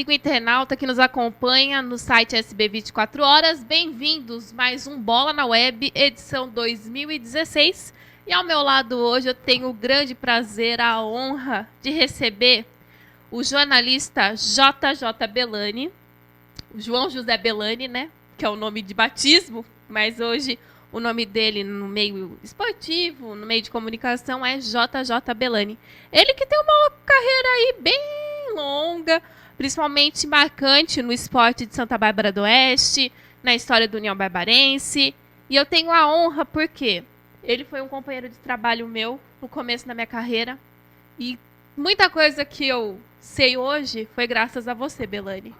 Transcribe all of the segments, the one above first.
amigo internauta que nos acompanha no site SB 24 Horas. Bem-vindos mais um Bola na Web, edição 2016. E ao meu lado hoje eu tenho o grande prazer, a honra de receber o jornalista JJ Belani, o João José Belani, né? Que é o nome de batismo, mas hoje o nome dele no meio esportivo, no meio de comunicação é JJ Belani. Ele que tem uma carreira aí bem longa, principalmente marcante no esporte de Santa Bárbara do Oeste, na história do União Barbarense. E eu tenho a honra porque ele foi um companheiro de trabalho meu no começo da minha carreira. E muita coisa que eu sei hoje foi graças a você, Belani.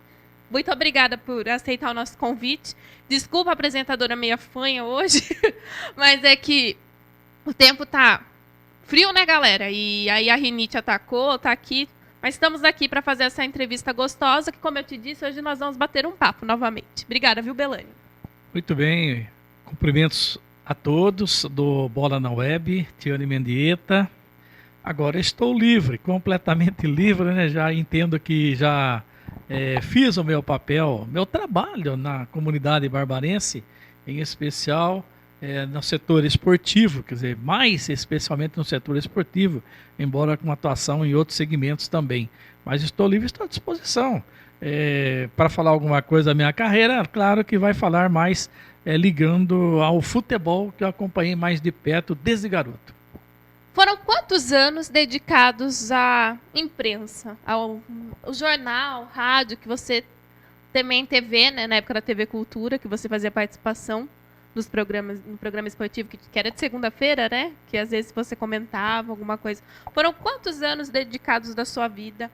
Muito obrigada por aceitar o nosso convite. Desculpa a apresentadora meia fanha hoje, mas é que o tempo tá frio, né, galera? E aí a rinite atacou, tá aqui. Mas estamos aqui para fazer essa entrevista gostosa, que, como eu te disse, hoje nós vamos bater um papo novamente. Obrigada, viu, Belani? Muito bem. Cumprimentos a todos do Bola na Web, Tiane Mendieta. Agora estou livre, completamente livre, né? Já entendo que já fiz o meu papel, meu trabalho na comunidade barbarense, em especial no setor esportivo, quer dizer, mais especialmente no setor esportivo, embora com atuação em outros segmentos também. Mas estou livre, estou à disposição. Para falar alguma coisa da minha carreira, claro que vai falar mais ligando ao futebol, que eu acompanhei mais de perto desde garoto. Foram quantos anos dedicados à imprensa, ao jornal, rádio, que você também TV, né, na época da TV Cultura, que você fazia participação nos programas, no programa esportivo, que era de segunda-feira, né? Que às vezes você comentava alguma coisa. Foram quantos anos dedicados da sua vida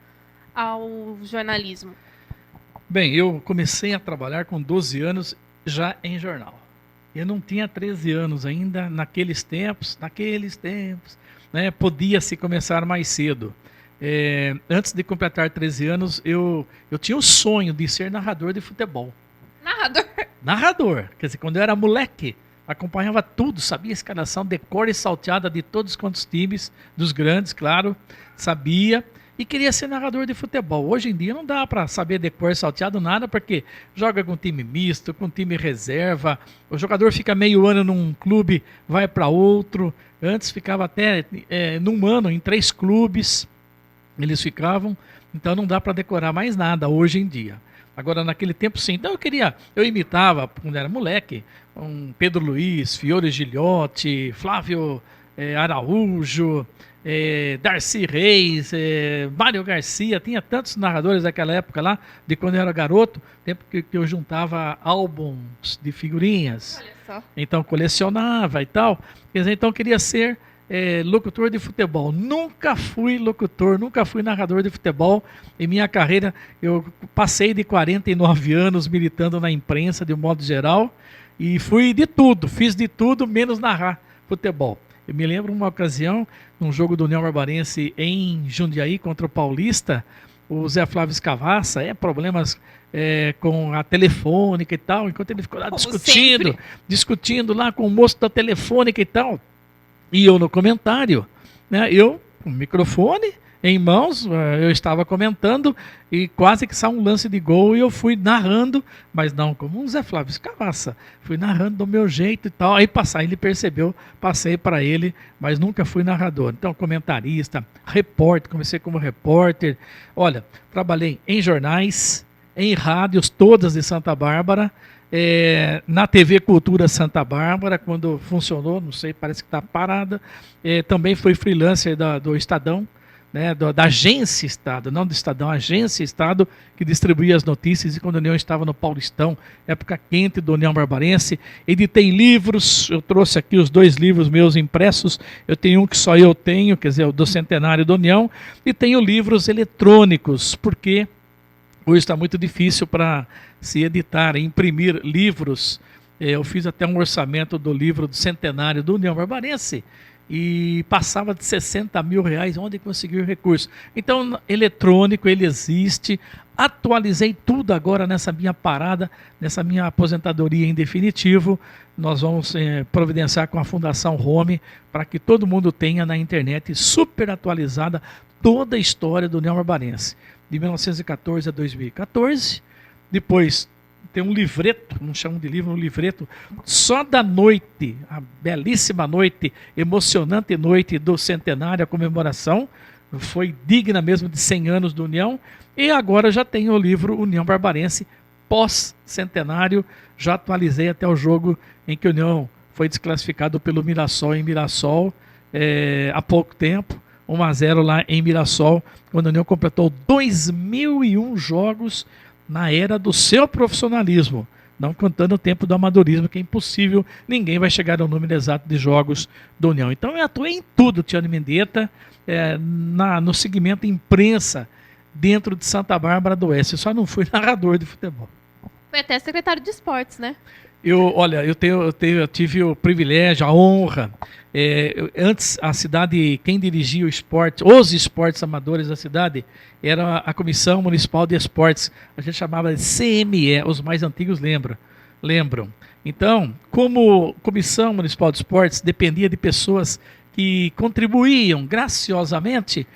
ao jornalismo? Bem, eu comecei a trabalhar com 12 anos já em jornal. Eu não tinha 13 anos ainda naqueles tempos, né, podia-se começar mais cedo. Antes de completar 13 anos, eu tinha o sonho de ser narrador de futebol. Narrador. Quer dizer, quando eu era moleque, acompanhava tudo, sabia a escalação de cor e salteada de todos quantos times, dos grandes, claro, sabia, e queria ser narrador de futebol. Hoje em dia não dá para saber de cor e salteado nada, porque joga com time misto, com time reserva, o jogador fica meio ano num clube, vai para outro. Antes ficava até num ano em 3 clubes, eles ficavam, então não dá para decorar mais nada hoje em dia. Agora, naquele tempo, sim. Então, eu imitava, quando era moleque, um Pedro Luiz, Fiore Gilhote, Flávio Araújo, Darcy Reis, Mário Garcia. Tinha tantos narradores daquela época lá, de quando eu era garoto, tempo que eu juntava álbuns de figurinhas. Olha só. Então, colecionava e tal. Quer dizer, então, eu queria ser locutor de futebol. Nunca fui locutor, nunca fui narrador de futebol. Em minha carreira, eu passei de 49 anos militando na imprensa, de um modo geral, e fui de tudo, fiz de tudo, menos narrar futebol. Eu me lembro uma ocasião, num jogo do União Barbarense em Jundiaí contra o Paulista, o Zé Flávio Escavassa, problemas com a telefônica e tal, enquanto ele ficou lá discutindo lá com o moço da telefônica e tal. E eu no comentário, né, eu com o microfone em mãos, eu estava comentando e quase que saiu um lance de gol e eu fui narrando, mas não como um Zé Flávio Escavassa, fui narrando do meu jeito e tal, aí ele percebeu, passei para ele, mas nunca fui narrador. Então, comentarista, repórter, comecei como repórter, olha, trabalhei em jornais, em rádios, todas de Santa Bárbara, na TV Cultura Santa Bárbara, quando funcionou, não sei, parece que está parada. Também fui freelancer do Estadão, né, da Agência Estado, não do Estadão, Agência Estado, que distribuía as notícias, e quando a União estava no Paulistão, época quente do União Barbarense, editei livros, eu trouxe aqui os 2 livros meus impressos, eu tenho um que só eu tenho, quer dizer, o do Centenário da União, e tenho livros eletrônicos, porque hoje está muito difícil para se editar, imprimir livros. Eu fiz até um orçamento do livro do Centenário do União Barbarense e passava de 60 mil reais onde conseguir recurso. Então, eletrônico, ele existe. Atualizei tudo agora nessa minha parada, nessa minha aposentadoria em definitivo. Nós vamos providenciar com a Fundação Home para que todo mundo tenha na internet super atualizada toda a história do União Barbarense. de 1914 a 2014. Depois tem um livreto, não chamam de livro, um livreto só da noite, a belíssima noite, emocionante noite do centenário, a comemoração, foi digna mesmo de 100 anos da União, e agora já tem o livro União Barbarense pós-centenário, já atualizei até o jogo em que a União foi desclassificado pelo Mirassol em Mirassol há pouco tempo, 1-0 lá em Mirassol, quando a União completou 2001 jogos na era do seu profissionalismo, não contando o tempo do amadorismo, que é impossível, ninguém vai chegar ao número exato de jogos da União. Então eu atuei em tudo, Tiane Mendieta, no segmento imprensa dentro de Santa Bárbara do Oeste. Eu só não fui narrador de futebol. Foi até secretário de esportes, né? Eu tive o privilégio, a honra. Antes, a cidade, quem dirigia os esportes amadores da cidade, era a Comissão Municipal de Esportes. A gente chamava de CME, os mais antigos lembram. Então, como Comissão Municipal de Esportes dependia de pessoas que contribuíam graciosamente,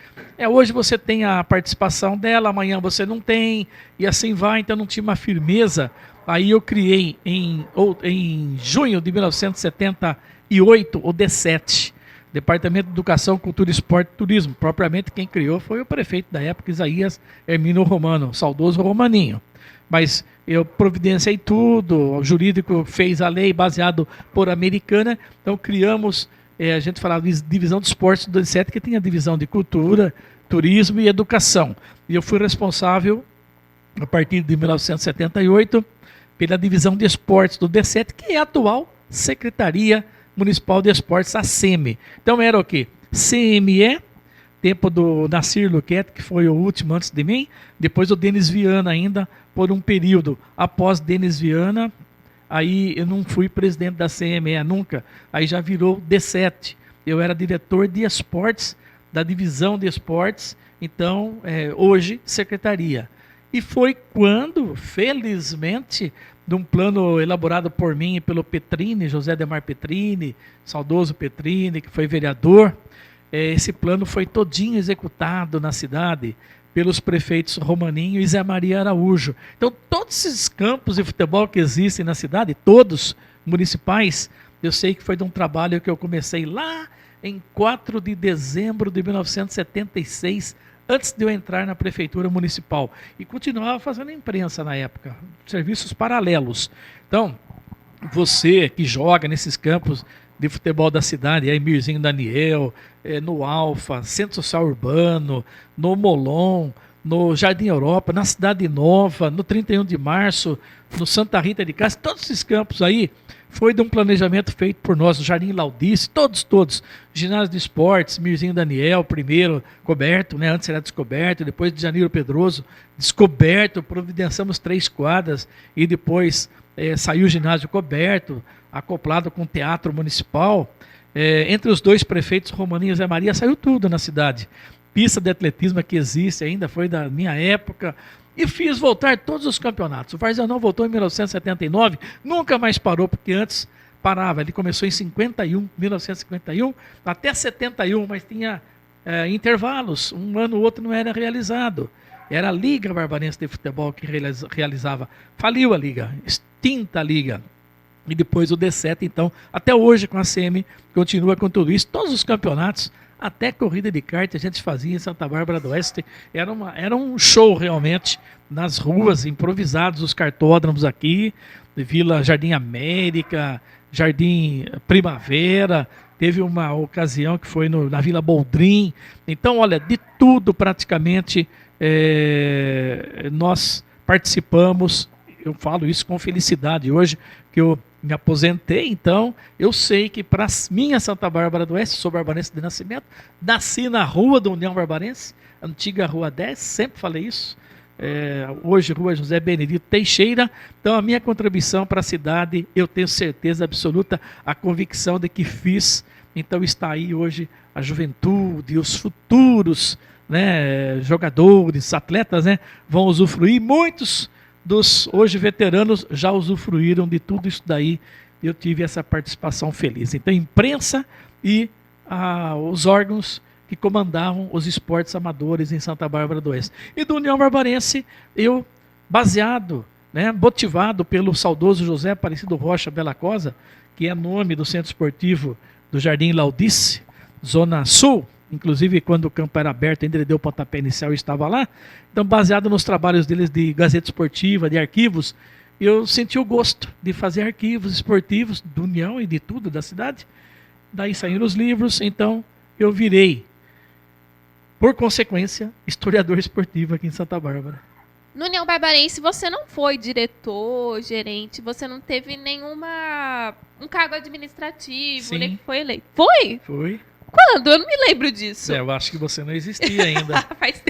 hoje você tem a participação dela, amanhã você não tem, e assim vai, então não tinha uma firmeza. Aí eu criei em junho de 1978 o D7, Departamento de Educação, Cultura, Esporte e Turismo. Propriamente quem criou foi o prefeito da época, Isaías Hermínio Romano, saudoso Romaninho. Mas eu providenciei tudo, o jurídico fez a lei baseado por Americana, então criamos, a gente falava de divisão de esportes do D7, que tinha a divisão de cultura, turismo e educação. E eu fui responsável, a partir de 1978, pela divisão de esportes do D7, que é a atual Secretaria Municipal de Esportes, a SEME. Então era o quê? CME, tempo do Nacir Luquete, que foi o último antes de mim, depois o Denis Viana ainda, por um período. Após Denis Viana, aí eu não fui presidente da CME nunca, aí já virou D7. Eu era diretor de esportes, da divisão de esportes, então hoje secretaria. E foi quando, felizmente, de um plano elaborado por mim e pelo Petrini, José Demar Petrini, saudoso Petrini, que foi vereador, esse plano foi todinho executado na cidade pelos prefeitos Romaninho e Zé Maria Araújo. Então, todos esses campos de futebol que existem na cidade, todos municipais, eu sei que foi de um trabalho que eu comecei lá em 4 de dezembro de 1976, antes de eu entrar na prefeitura municipal. E continuava fazendo imprensa na época, serviços paralelos. Então, você que joga nesses campos de futebol da cidade, aí Mirzinho Daniel, no Alfa, Centro Social Urbano, no Molon, no Jardim Europa, na Cidade Nova, no 31 de Março, no Santa Rita de Cássia, todos esses campos aí, foi de um planejamento feito por nós, o Jardim Laudice, todos. Ginásio de Esportes, Mirzinho Daniel, primeiro coberto, né? Antes era descoberto, depois de Janiro Pedroso, descoberto, providenciamos 3 quadras e depois saiu o ginásio coberto, acoplado com o Teatro Municipal. Entre os 2 prefeitos, Romaninho e Zé Maria, saiu tudo na cidade. Pista de atletismo que existe ainda, foi da minha época. E fiz voltar todos os campeonatos. O Varzanão voltou em 1979, nunca mais parou, porque antes parava. Ele começou em 1951, até 71, mas tinha intervalos. Um ano ou outro não era realizado. Era a Liga Barbarense de Futebol que realizava. Faliu a Liga, extinta a Liga. E depois o D7, então, até hoje com a CM, continua com tudo isso. Todos os campeonatos, até corrida de kart a gente fazia em Santa Bárbara do Oeste. Era um show realmente, nas ruas, improvisados, os cartódromos aqui, Vila Jardim América, Jardim Primavera, teve uma ocasião que foi na Vila Boldrin. Então, olha, de tudo praticamente nós participamos. Eu falo isso com felicidade hoje, que eu me aposentei, então eu sei que para minha Santa Bárbara do Oeste, sou barbarense de nascimento, nasci na rua da União Barbarense, antiga Rua 10, sempre falei isso, hoje Rua José Benedito Teixeira. Então a minha contribuição para a cidade, eu tenho certeza absoluta, a convicção de que fiz. Então está aí hoje a juventude, os futuros, né, jogadores, atletas, né, vão usufruir. Muitos dos hoje veteranos já usufruíram de tudo isso daí. Eu tive essa participação feliz. Então, imprensa e os órgãos que comandavam os esportes amadores em Santa Bárbara do Oeste. E do União Barbarense, eu, baseado, né, motivado pelo saudoso José Aparecido Rocha Bela Cosa, que é nome do Centro Esportivo do Jardim Laudice, Zona Sul, inclusive quando o campo era aberto, ainda ele deu o pontapé inicial e estava lá. Então, baseado nos trabalhos deles de Gazeta Esportiva, de arquivos, eu senti o gosto de fazer arquivos esportivos do União e de tudo da cidade. Daí saíram os livros, então eu virei, por consequência, historiador esportivo aqui em Santa Bárbara. No União Barbarense você não foi diretor, gerente, você não teve um cargo administrativo, Sim. nem foi eleito. Foi? Foi. Quando? Eu não me lembro disso. Eu acho que você não existia ainda. Faz...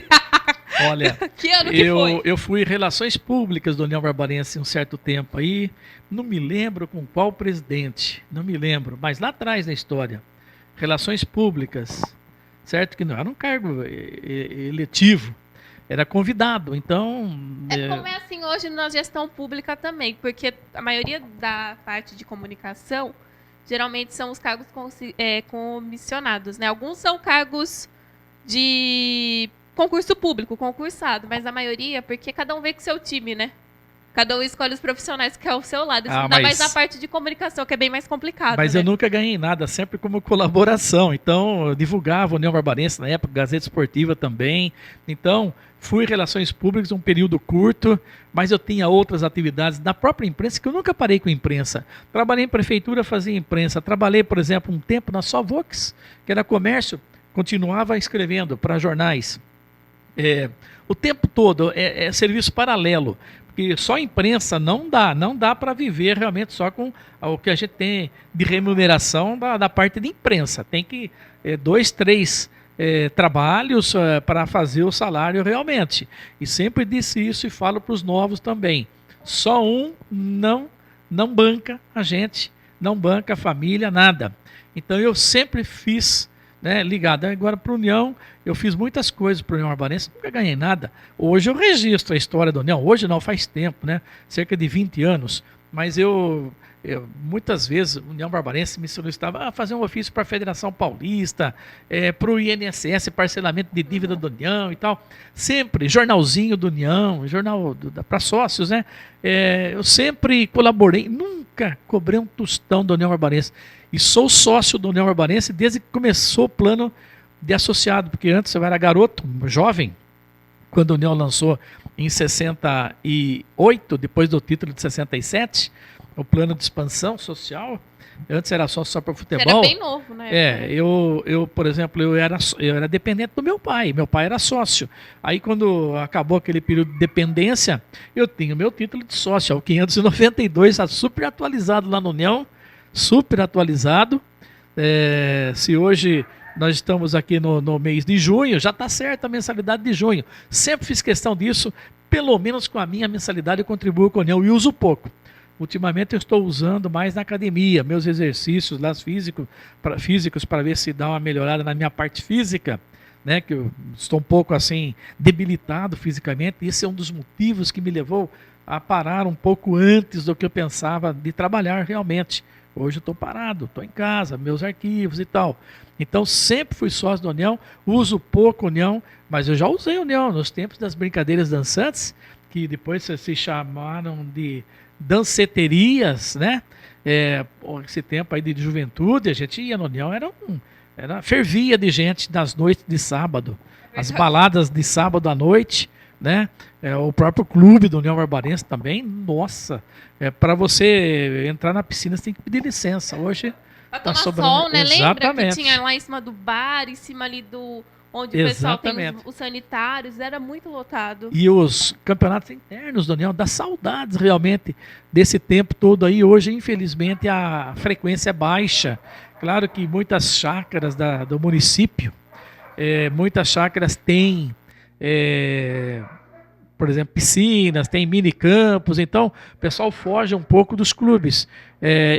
Olha, que ano que foi? Eu fui Relações Públicas do União Barbarense um certo tempo aí, não me lembro com qual presidente, não me lembro, mas lá atrás na história, Relações Públicas, certo que não era um cargo eletivo, era convidado, então... Como é assim hoje na gestão pública também, porque a maioria da parte de comunicação, geralmente são os cargos comissionados, né? Alguns são cargos de concurso público, concursado, mas a maioria, porque cada um vem com seu time, né? Cada um escolhe os profissionais que é ao seu lado. Isso ainda mais na parte de comunicação, que é bem mais complicado. Mas né? Eu nunca ganhei nada, sempre como colaboração. Então, eu divulgava a União Barbarense na época, Gazeta Esportiva também. Então, fui Relações Públicas um período curto, mas eu tinha outras atividades da própria imprensa, que eu nunca parei com a imprensa. Trabalhei em prefeitura, fazia imprensa. Trabalhei, por exemplo, um tempo na Sovox, que era comércio, continuava escrevendo para jornais. O tempo todo é serviço paralelo, porque só imprensa não dá para viver realmente só com o que a gente tem de remuneração da parte de imprensa. Tem que 2, 3 trabalhos para fazer o salário realmente. E sempre disse isso e falo para os novos também. Só um não banca a gente, não banca a família, nada. Então eu sempre fiz, né, ligado. Agora para a União, eu fiz muitas coisas para a União Barbarense, nunca ganhei nada. Hoje eu registro a história da União, hoje não, faz tempo, né, cerca de 20 anos, mas eu muitas vezes, a União Barbarense me solicitava a fazer um ofício para a Federação Paulista, para o INSS, parcelamento de dívida da União e tal. Sempre, jornalzinho da União, jornal para sócios, né? Eu sempre colaborei, nunca cobrei um tostão da União Barbarense. E sou sócio da União Barbarense desde que começou o plano de associado, porque antes eu era garoto, jovem, quando a União lançou em 68, depois do título de 67, o plano de expansão social. Antes era só para futebol. Era bem novo, né? Eu, por exemplo, eu era dependente do meu pai era sócio. Aí quando acabou aquele período de dependência, eu tinha o meu título de sócio, o 592, super atualizado lá na União, super atualizado. Se hoje nós estamos aqui no mês de junho, já está certa a mensalidade de junho. Sempre fiz questão disso, pelo menos com a minha mensalidade eu contribuo com a União e uso pouco. Ultimamente eu estou usando mais na academia, meus exercícios lá físicos para ver se dá uma melhorada na minha parte física, né, que eu estou um pouco assim debilitado fisicamente. Esse é um dos motivos que me levou a parar um pouco antes do que eu pensava de trabalhar realmente. Hoje eu estou parado, estou em casa, meus arquivos e tal. Então sempre fui sócio da União, uso pouco União, mas eu já usei União nos tempos das brincadeiras dançantes, que depois se chamaram de danceterias, né? Esse tempo aí de juventude, a gente ia na União, fervia de gente nas noites de sábado, as baladas de sábado à noite, né? O próprio clube do União Barbarense também, nossa, para você entrar na piscina você tem que pedir licença. Hoje pra tomar sol, né? Exatamente. Lembra que tinha lá em cima do bar, em cima ali onde o pessoal tem os sanitários, era muito lotado. E os campeonatos internos da União, dá saudades realmente desse tempo todo aí. Hoje, infelizmente, a frequência é baixa. Claro que muitas chácaras do município, muitas chácaras têm, por exemplo, piscinas, tem minicampos, então o pessoal foge um pouco dos clubes.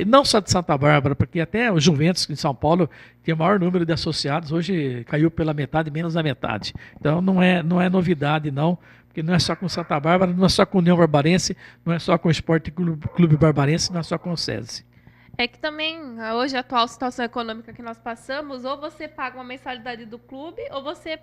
Não só de Santa Bárbara, porque até o Juventus em São Paulo tem o maior número de associados, hoje caiu pela metade, menos da metade. Então não é novidade não, porque não é só com Santa Bárbara, não é só com União Barbarense, não é só com o Esporte Clube Barbarense, não é só com o SESI. É que também, hoje, a atual situação econômica que nós passamos, ou você paga uma mensalidade do clube, ou você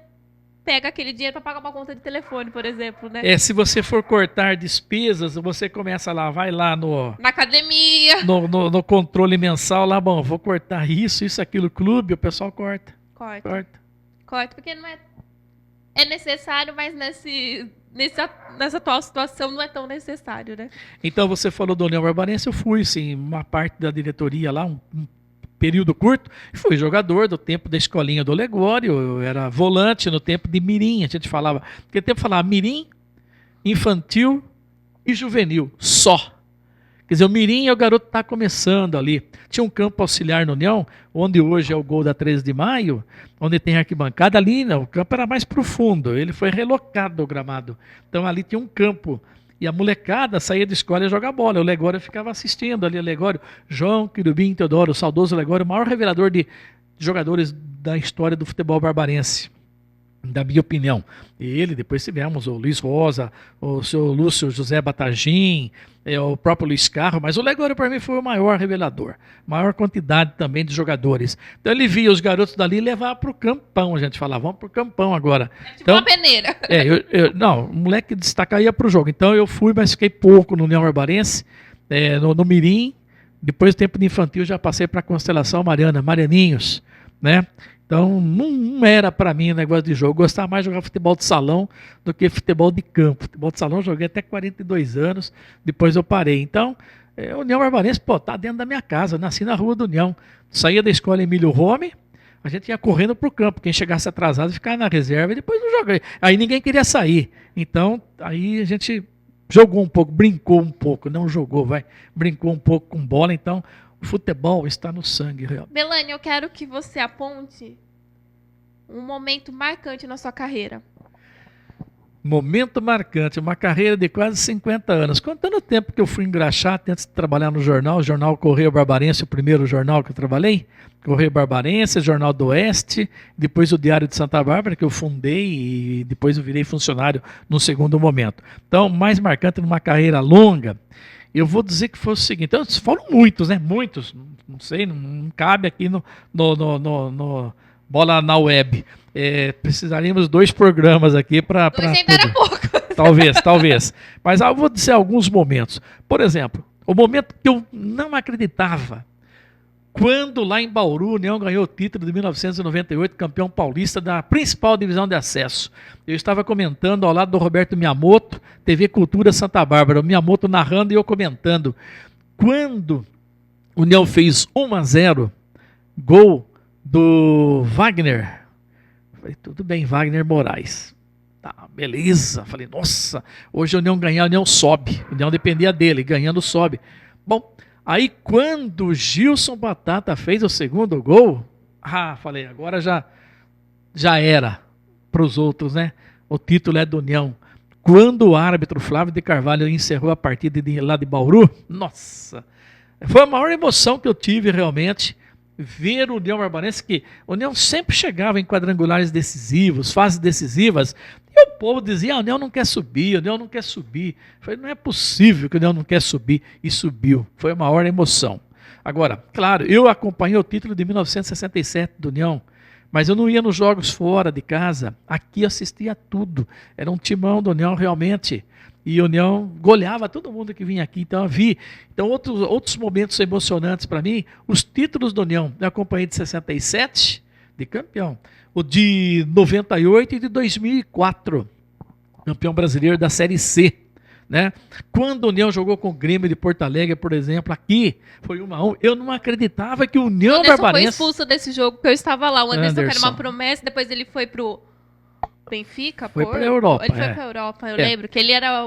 pega aquele dinheiro para pagar uma conta de telefone, por exemplo, né? Se você for cortar despesas, você começa lá, vai lá Na academia. no controle mensal, lá, bom, vou cortar isso, aquilo, clube, o pessoal corta. Corta, porque não é... É necessário, mas nessa atual situação não é tão necessário, né? Então você falou do União Barbarense, eu fui, sim, uma parte da diretoria lá, um período curto, fui jogador do tempo da escolinha do Legório, eu era volante no tempo de mirim, a gente falava, naquele tempo falava mirim, infantil e juvenil, só. Quer dizer, o mirim é o garoto que está começando ali. Tinha um campo auxiliar no União, onde hoje é o gol da 13 de maio, onde tem arquibancada ali, não, o campo era mais profundo, ele foi relocado do gramado. Então ali tinha um campo, e a molecada saía da escola e jogar bola. O Legório ficava assistindo ali, o Legório, João Querubim Teodoro, o saudoso Legório, o maior revelador de jogadores da história do futebol barbarense, da minha opinião. Ele, depois tivemos o Luiz Rosa, o seu Lúcio José Batagim, o próprio Luiz Carro, mas o Legório para mim foi o maior revelador, maior quantidade também de jogadores. Então ele via os garotos dali e levava para o campão, a gente falava, vamos para o campão agora. É tipo então, uma peneira. Não, o moleque destacar ia para o jogo, então eu fui, mas fiquei pouco no União Barbarense, no Mirim, depois do tempo de infantil já passei para a Constelação Mariana, Marianinhos, né? Então, não era para mim o negócio de jogo. Eu gostava mais de jogar futebol de salão do que futebol de campo. Futebol de salão eu joguei até 42 anos, depois eu parei. Então, o União Barbarense, tá dentro da minha casa. Nasci na Rua do União. Saía da escola Emílio Rome, a gente ia correndo pro campo. Quem chegasse atrasado ficava na reserva e depois não joguei. Aí ninguém queria sair. Então, aí a gente jogou um pouco, brincou um pouco. Não jogou, brincou um pouco com bola. Então, o futebol está no sangue, realmente. Belane, eu quero que você aponte um momento marcante na sua carreira. Momento marcante, uma carreira de quase 50 anos. Contando o tempo que eu fui engraxar antes de trabalhar no jornal, o jornal Correio Barbarense, o primeiro jornal que eu trabalhei, Correio Barbarense, Jornal do Oeste, depois o Diário de Santa Bárbara, que eu fundei e depois eu virei funcionário no segundo momento. Então, mais marcante numa carreira longa, eu vou dizer que foi o seguinte, então, foram muitos, né? Muitos, não sei, não cabe aqui no Bola na Web. Precisaríamos 2 programas aqui para... 2 ainda era pouco. Talvez. Mas eu vou dizer alguns momentos. Por exemplo, o momento que eu não acreditava, quando lá em Bauru, o União ganhou o título de 1998, campeão paulista da principal divisão de acesso. Eu estava comentando ao lado do Roberto Miyamoto, TV Cultura Santa Bárbara, o Miyamoto narrando e eu comentando. Quando o União fez 1-0, gol do Wagner. Falei, tudo bem, Wagner Moraes. Tá, beleza. Falei, nossa, hoje a União ganhar, a União sobe. A União dependia dele, ganhando sobe. Bom, aí quando o Gilson Batata fez o segundo gol, falei, agora já era para os outros, né? O título é do União. Quando o árbitro Flávio de Carvalho encerrou a partida lá de Bauru, nossa, foi a maior emoção que eu tive realmente, ver o União Barbarense, que o União sempre chegava em quadrangulares decisivos, fases decisivas, e o povo dizia, a União não quer subir, a União não quer subir. Eu falei, não é possível que o União não quer subir, e subiu. Foi a maior emoção. Agora, claro, eu acompanhei o título de 1967 do União, mas eu não ia nos jogos fora de casa, aqui eu assistia tudo, era um timão do União realmente, e a União goleava todo mundo que vinha aqui, então eu vi. Então outros momentos emocionantes para mim, os títulos do União, eu acompanhei de 67, de campeão, o de 98 e de 2004, campeão brasileiro da Série C, né? Quando o União jogou com o Grêmio de Porto Alegre, por exemplo, aqui, foi 1-1, eu não acreditava que o União Barbarense... foi expulso desse jogo, porque eu estava lá, o Anderson era uma promessa, depois ele foi pro Benfica, foi para a Europa. Ele foi para a Europa, eu lembro que ele era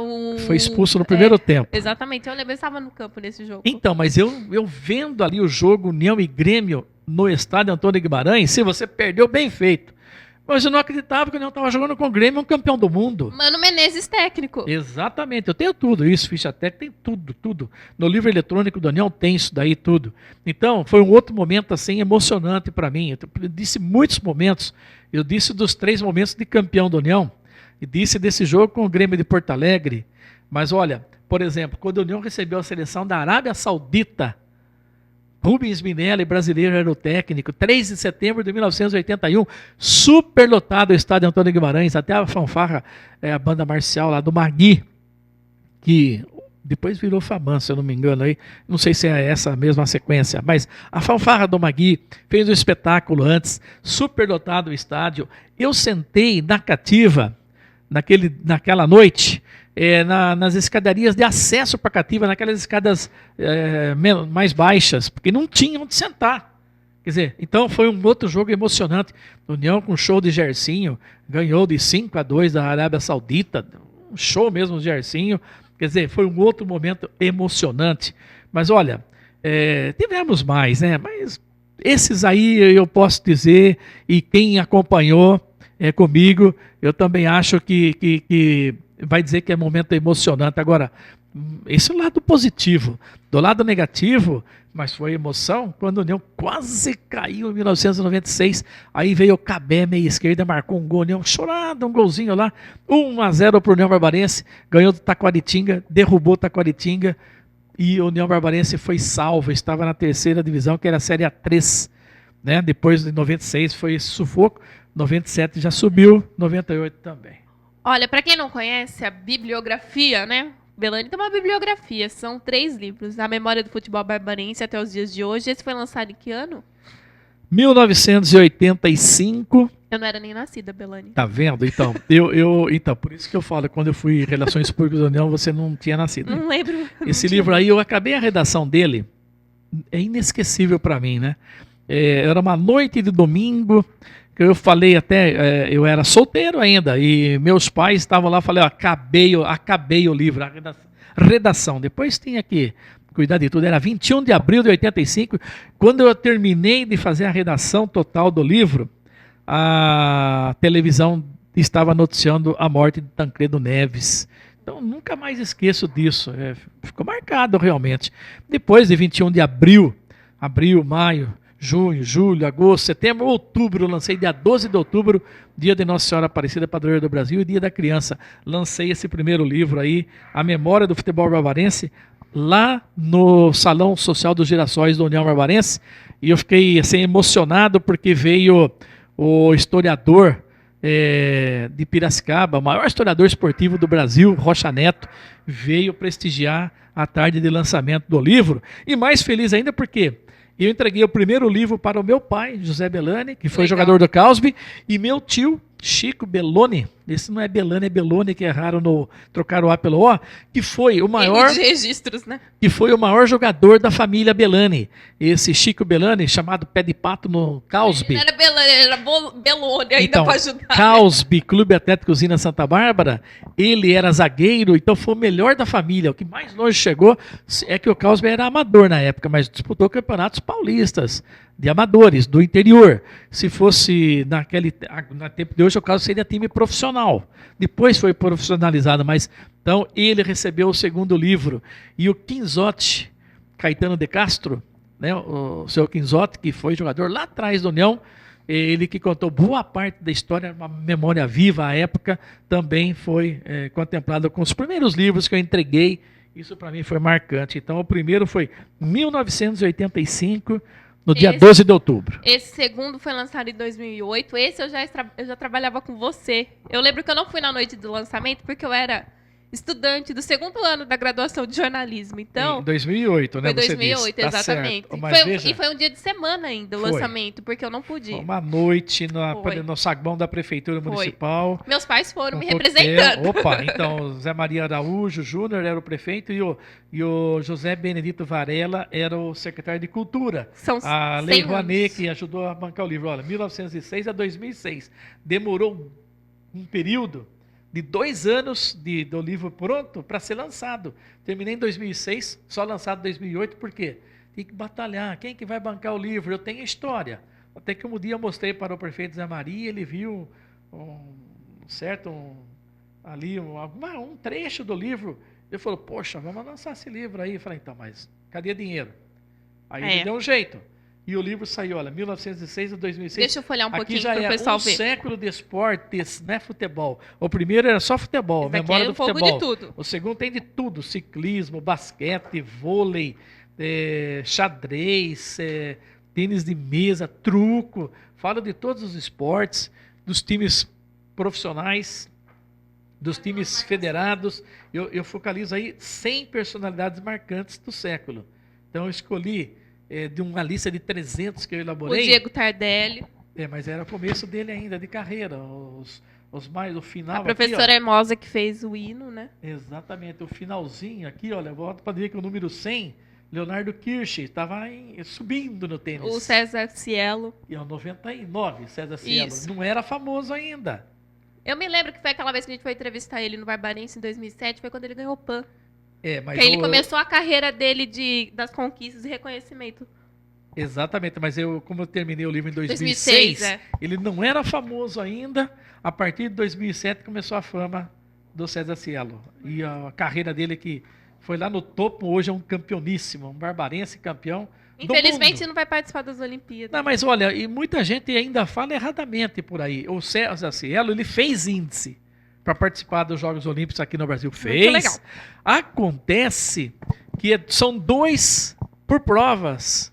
foi expulso no primeiro tempo. Exatamente, eu lembro, eu estava no campo nesse jogo. Então, mas eu vendo ali o jogo União e Grêmio no estádio Antônio Guimarães, se você perdeu, bem feito. Mas eu não acreditava que o União estava jogando com o Grêmio, um campeão do mundo. Mano Menezes técnico. Exatamente, eu tenho tudo isso, ficha técnica, tem tudo. No livro eletrônico do União tem isso daí tudo. Então, foi um outro momento assim emocionante para mim. Eu disse muitos momentos, eu disse dos 3 momentos de campeão do União, e disse desse jogo com o Grêmio de Porto Alegre. Mas olha, por exemplo, quando o União recebeu a seleção da Arábia Saudita Rubens Minelli, brasileiro, era o técnico. 3 de setembro de 1981, superlotado o estádio Antônio Guimarães, até a fanfarra, a banda marcial lá do Magui, que depois virou Famã, se eu não me engano, aí, não sei se é essa mesma sequência, mas a fanfarra do Magui fez um espetáculo antes, superlotado o estádio. Eu sentei na cativa, naquela noite, nas escadarias de acesso para a cativa, naquelas escadas mais baixas, porque não tinha onde sentar. Quer dizer, então foi um outro jogo emocionante. União com show de Gersinho, ganhou de 5-2 da Arábia Saudita, um show mesmo de Gersinho. Quer dizer, foi um outro momento emocionante. Mas olha, tivemos mais, né? Mas esses aí eu posso dizer, e quem acompanhou comigo, eu também acho que vai dizer que é um momento emocionante. Agora, esse é o lado positivo. Do lado negativo, mas foi emoção, quando o União quase caiu em 1996, aí veio o Cabé, meia esquerda, marcou um gol, União chorado, um golzinho lá, 1-0 para o União Barbarense, ganhou do Taquaritinga, derrubou o Taquaritinga, e o União Barbarense foi salvo, estava na terceira divisão, que era a Série A3, né? Depois de 96 foi esse sufoco, 97 já subiu, 98 também. Olha, para quem não conhece a bibliografia, né? Belani tem uma bibliografia, são 3 livros. A Memória do Futebol Barbarense até os dias de hoje. Esse foi lançado em que ano? 1985. Eu não era nem nascida, Belani. Tá vendo? Então, então, por isso que eu falo, quando eu fui em Relações Públicas da União, você não tinha nascido. Não lembro. Esse livro aí, eu acabei a redação dele, é inesquecível para mim, né? Era uma noite de domingo, que eu falei até, eu era solteiro ainda, e meus pais estavam lá, falei, ó, acabei o livro, a redação. Depois tinha que cuidar de tudo, era 21 de abril de 85, quando eu terminei de fazer a redação total do livro, a televisão estava noticiando a morte de Tancredo Neves. Então, nunca mais esqueço disso, ficou marcado realmente. Depois de 21 de abril, maio, junho, julho, agosto, setembro, outubro, lancei dia 12 de outubro, dia de Nossa Senhora Aparecida, Padroeira do Brasil, e dia da criança. Lancei esse primeiro livro aí, A Memória do Futebol Barbarense, lá no Salão Social dos Girassóis da União Barbarense, e eu fiquei assim, emocionado porque veio o historiador de Piracicaba, o maior historiador esportivo do Brasil, Rocha Neto, veio prestigiar a tarde de lançamento do livro, e mais feliz ainda porque eu entreguei o primeiro livro para o meu pai, José Belani, que foi jogador do Causby, e meu tio, Chico Belloni, esse não é Belani, é Belloni, que erraram no trocar o A pelo O, que foi o maior de registros, né? Que foi o maior jogador da família Bellani. Esse Chico Bellani, chamado Pé de Pato no Causby. Ele era Belani, ele era Belloni, ainda então, para ajudar. Causby, Clube Atlético Usina Santa Bárbara, ele era zagueiro, então foi o melhor da família. O que mais longe chegou é que o Causby era amador na época, mas disputou campeonatos paulistas de amadores, do interior. Se fosse na tempo de hoje, o Causby seria time profissional. Depois foi profissionalizado, mas então ele recebeu o segundo livro. E o Quinzotti, Caetano de Castro, né, o seu Quinzotti, que foi jogador lá atrás do União, ele que contou boa parte da história, uma memória viva à época, também foi contemplado com os primeiros livros que eu entreguei. Isso para mim foi marcante. Então o primeiro foi 1985, no dia 12 de outubro. Esse segundo foi lançado em 2008. Esse eu já trabalhava com você. Eu lembro que eu não fui na noite do lançamento porque eu era estudante do segundo ano da graduação de jornalismo. Então, em 2008, né? Foi 2008, tá exatamente. E foi um dia de semana ainda o lançamento, porque eu não pude. Uma noite no saguão da Prefeitura Municipal. Meus pais foram me representando. Opa, então Zé Maria Araújo Júnior era o prefeito e o José Benedito Varela era o secretário de Cultura. A Lei Rouanet, que ajudou a bancar o livro. Olha, 1906 a 2006. Demorou um período de 2 anos do livro pronto para ser lançado. Terminei em 2006, só lançado em 2008, por quê? Tem que batalhar. Quem que vai bancar o livro? Eu tenho história. Até que um dia eu mostrei para o prefeito Zé Maria, ele viu um trecho do livro. Ele falou, poxa, vamos lançar esse livro aí. Eu falei, então, mas cadê dinheiro? Aí ele deu um jeito. E o livro saiu, olha, 1906 a 2006. Deixa eu folhear um pouquinho para o pessoal ver. Século de esportes, não é futebol. O primeiro era só futebol, memória do futebol. De tudo. O segundo tem de tudo, ciclismo, basquete, vôlei, xadrez, tênis de mesa, truco, falo de todos os esportes, dos times profissionais, dos times federados. Eu focalizo aí 100 personalidades marcantes do século. Então eu escolhi de uma lista de 300 que eu elaborei. O Diego Tardelli. Mas era o começo dele ainda, de carreira. Os mais, o final. A professora aqui, Hermosa que fez o hino, né? Exatamente. O finalzinho aqui, olha, volto para dizer que o número 100, Leonardo Kirsch, estava subindo no tênis. O César Cielo. E é o 99, César Cielo. Isso. Não era famoso ainda. Eu me lembro que foi aquela vez que a gente foi entrevistar ele no Barbarense em 2007, foi quando ele ganhou o PAN. Mas que ele começou a carreira dele das conquistas e reconhecimento. Exatamente, mas como eu terminei o livro em 2006, ele não era famoso ainda. A partir de 2007 começou a fama do César Cielo. E a carreira dele que foi lá no topo, hoje é um campeoníssimo, um barbarense campeão. Infelizmente não vai participar das Olimpíadas. Não, mas olha, e muita gente ainda fala erradamente por aí. O César Cielo, ele fez índice para participar dos Jogos Olímpicos aqui no Brasil. Fez. Muito legal. Acontece que são 2 por provas.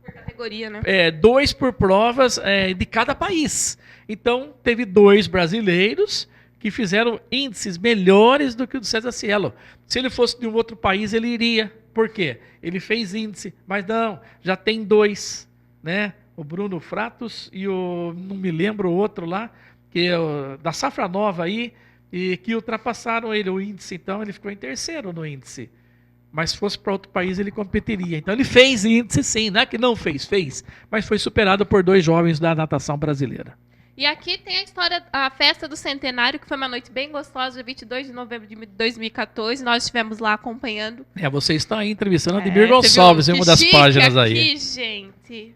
Por categoria, né? 2 por provas de cada país. Então, teve 2 brasileiros que fizeram índices melhores do que o do César Cielo. Se ele fosse de um outro país, ele iria. Por quê? Ele fez índice, mas não, já tem 2, né? O Bruno Fratos e não me lembro o outro lá, que é da Safra Nova aí, e que ultrapassaram ele, o índice. Então, ele ficou em terceiro no índice. Mas se fosse para outro país, ele competiria. Então, ele fez índice sim, não é que não fez, mas foi superado por 2 jovens da natação brasileira. E aqui tem a história, a festa do centenário, que foi uma noite bem gostosa, dia 22 de novembro de 2014. Nós estivemos lá acompanhando. Você está aí entrevistando a Ademir Gonçalves em uma das páginas aí. Aqui, gente.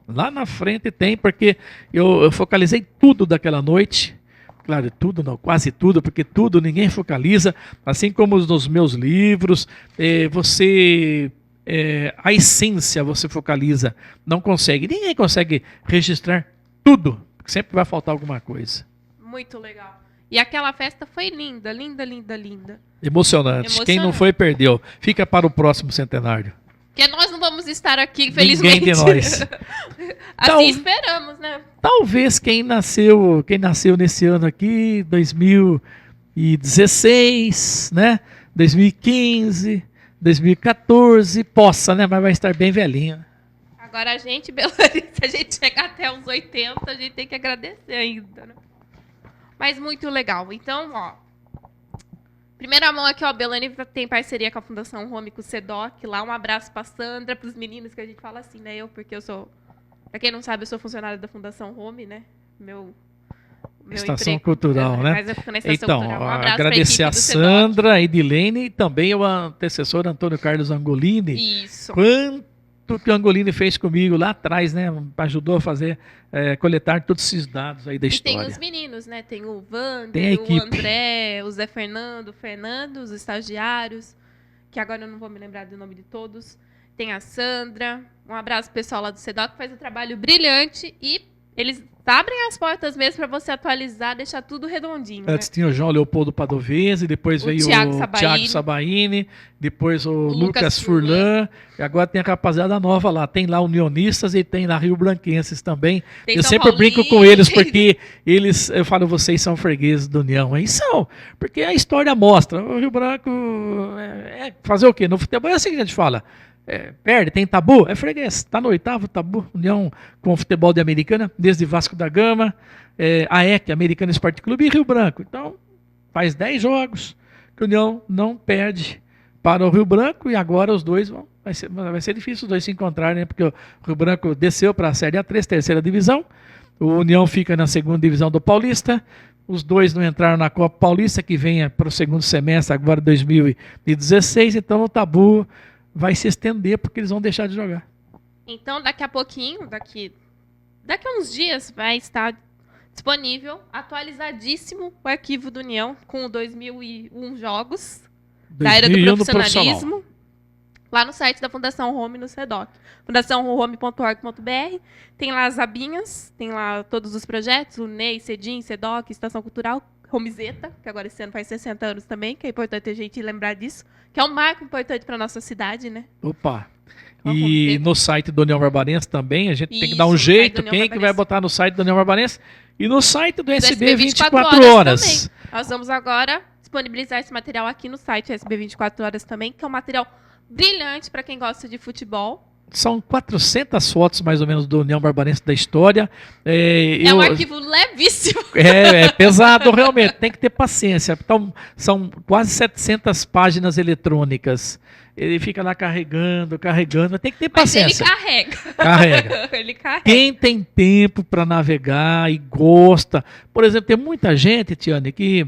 Lá na frente tem, porque eu focalizei tudo daquela noite. Claro, tudo não, quase tudo, porque tudo ninguém focaliza. Assim como nos meus livros, a essência você focaliza. Não consegue, ninguém consegue registrar tudo. Sempre vai faltar alguma coisa. Muito legal. E aquela festa foi linda, linda, linda, linda. Emocionante. Quem não foi, perdeu. Fica para o próximo centenário. Porque nós não vamos estar aqui, infelizmente. Ninguém de nós. Assim esperamos, né? Talvez quem nasceu nesse ano aqui, 2016, né? 2015, 2014, possa, né? Mas vai estar bem velhinho. Agora a gente, Belani, se a gente chegar até os 80, a gente tem que agradecer ainda, né? Mas muito legal. Então, ó, primeira mão aqui, ó, Belani tem parceria com a Fundação Home, com o SEDOC lá. Um abraço pra Sandra, pros meninos, que a gente fala assim, né? Porque eu sou, pra quem não sabe, eu sou funcionária da Fundação Home, né? Meu Estação Cultural, né? Mas eu fico na Estação então, Cultural. agradecer a Sandra, a Edilene e também o antecessor Antônio Carlos Angolini. Isso. Quanto que o Angolini fez comigo lá atrás, né? Ajudou a fazer, coletar todos esses dados aí da história. E tem os meninos, né? Tem o Wander, tem o André, o Zé Fernando, o Fernando, os estagiários, que agora eu não vou me lembrar do nome de todos. Tem a Sandra. Um abraço pro pessoal lá do SEDOC, que faz um trabalho brilhante e eles abrem as portas mesmo para você atualizar, deixar tudo redondinho. Antes tinha o João Leopoldo Padovese, depois veio o Thiago Sabaini, depois o Lucas Furlan, e agora tem a rapaziada nova lá. Tem lá Unionistas e tem lá Rio Branquenses também. Tem eu São sempre Paulinho. brinco com eles, porque eu falo, vocês são fregueses do União. Aí são, porque a história mostra. O Rio Branco fazer o quê? No futebol é assim que a gente fala. Perde, tem tabu, é freguês, está no 8º tabu, União com o futebol de Americana, desde Vasco da Gama, AEC, Americana Esporte Clube e Rio Branco. Então, faz 10 jogos que o União não perde para o Rio Branco e agora os dois vai ser difícil os dois se encontrarem, né? Porque o Rio Branco desceu para a Série A3, terceira divisão, o União fica na segunda divisão do Paulista, os dois não entraram na Copa Paulista, que vem para o segundo semestre, agora 2016, então o tabu vai se estender porque eles vão deixar de jogar. Então, daqui a pouquinho, daqui a uns dias, vai estar disponível, atualizadíssimo, o arquivo do União, com 2001 jogos, da era do profissionalismo, lá no site da Fundação Home, no SEDOC. fundaçãohome.org.br, tem lá as abinhas, tem lá todos os projetos, o NEI, CEDIM, SEDOC, Estação Cultural, Romizeta, que agora esse ano faz 60 anos também, que é importante a gente lembrar disso, que é um marco importante para nossa cidade, né? Opa! Ó, E Romizeta. no site do União Barbarense também, a gente tem que Isso, dar um no site jeito. do União Quem que vai Barbarense. botar no site do União Barbarense? E no site do Do SB 24 também. horas. Nós vamos agora disponibilizar esse material aqui no site SB 24 horas também, que é um material brilhante para quem gosta de futebol. São 400 fotos, mais ou menos, do União Barbarense da história. É um arquivo levíssimo. É pesado, realmente. Tem que ter paciência. Então, são quase 700 páginas eletrônicas. Ele fica lá carregando. Tem que ter paciência. Mas ele carrega. Carrega. Ele carrega. Quem tem tempo para navegar e gosta. Por exemplo, tem muita gente, Tiane, que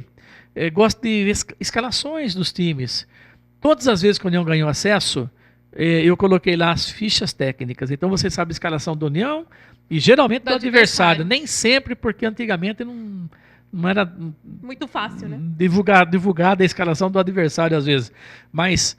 gosta de escalações dos times. Todas as vezes que a União ganhou acesso, eu coloquei lá as fichas técnicas. Então você sabe a escalação do União e geralmente do adversário. Nem sempre, porque antigamente não era muito fácil, né? divulgada a escalação do adversário às vezes. Mas